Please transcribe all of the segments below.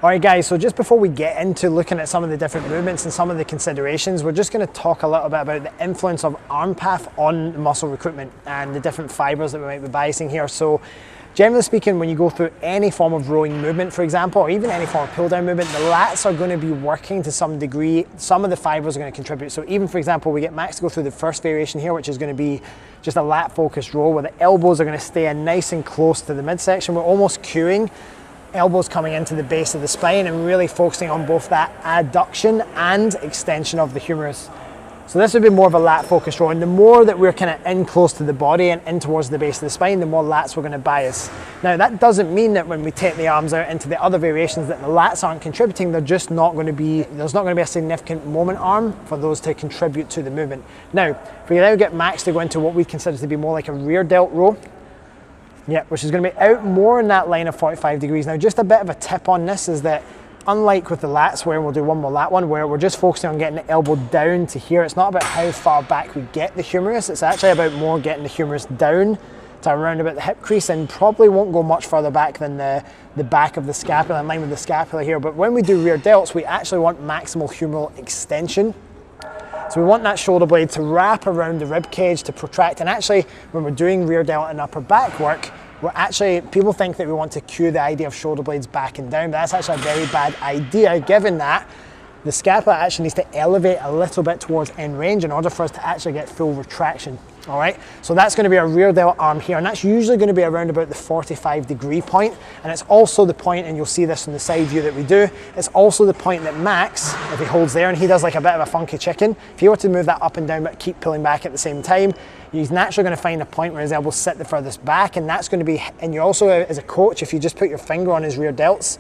Alright guys, so just before we get into looking at some of the different movements and some of the considerations, we're just going to talk a little bit about the influence of arm path on muscle recruitment and the different fibers that we might be biasing here. So generally speaking, when you go through any form of rowing movement, for example, or even any form of pull down movement, the lats are going to be working to some degree. Some of the fibers are going to contribute. So even, for example, we get Max to go through the first variation here, which is going to be just a lat focused row where the elbows are going to stay in nice and close to the midsection. We're almost cueing elbows coming into the base of the spine and really focusing on both that adduction and extension of the humerus. So this would be more of a lat focused row, and the more that we're kind of in close to the body and in towards the base of the spine, the more lats we're going to bias. Now that doesn't mean that when we take the arms out into the other variations that the lats aren't contributing. They're just not going to be, there's not going to be a significant moment arm for those to contribute to the movement. Now, if we now get Max to go into what we consider to be more like a rear delt row, yeah, which is going to be out more in that line of 45 degrees. Now, just a bit of a tip on this is that unlike with the lats, where we'll do one more lat one, where we're just focusing on getting the elbow down to here, it's not about how far back we get the humerus, it's actually about more getting the humerus down to around about the hip crease, and probably won't go much further back than the back of the scapula, in line with the scapula here. But when we do rear delts, we actually want maximal humeral extension. So we want that shoulder blade to wrap around the rib cage to protract. And actually, when we're doing rear delt and upper back work, we're actually, people think that we want to cue the idea of shoulder blades back and down, but that's actually a very bad idea, given that the scapula actually needs to elevate a little bit towards end range in order for us to actually get full retraction. All right, so that's going to be our rear delt arm here, and that's usually going to be around about the 45 degree point, and it's also the point, and you'll see this from the side view that we do, it's also the point that Max, if he holds there and he does like a bit of a funky chicken, if he were to move that up and down but keep pulling back at the same time, he's naturally going to find a point where his elbows sit the furthest back, and that's going to be, and you also, as a coach, if you just put your finger on his rear delts,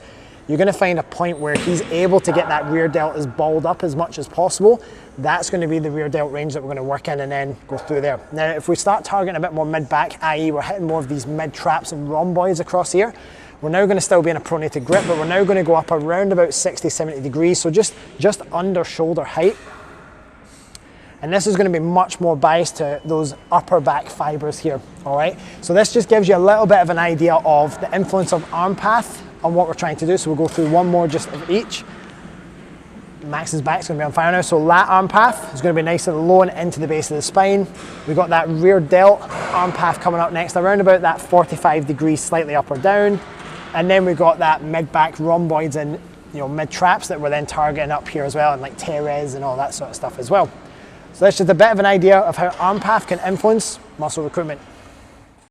you're going to find a point where he's able to get that rear delt as balled up as much as possible. That's going to be the rear delt range that we're going to work in and then go through there. Now, if we start targeting a bit more mid-back, i.e. we're hitting more of these mid-traps and rhomboids across here, we're now going to still be in a pronated grip, but we're now going to go up around about 60, 70 degrees, so just under shoulder height. And this is going to be much more biased to those upper back fibers here, all right? So this just gives you a little bit of an idea of the influence of arm path on what we're trying to do. So we'll go through one more just of each. Max's back's going to be on fire now. So lat arm path is going to be nice and low and into the base of the spine. We've got that rear delt arm path coming up next, around about that 45 degrees, slightly up or down. And then we've got that mid-back rhomboids and mid-traps that we're then targeting up here as well, and like teres and all that sort of stuff as well. So that's just a bit of an idea of how arm path can influence muscle recruitment.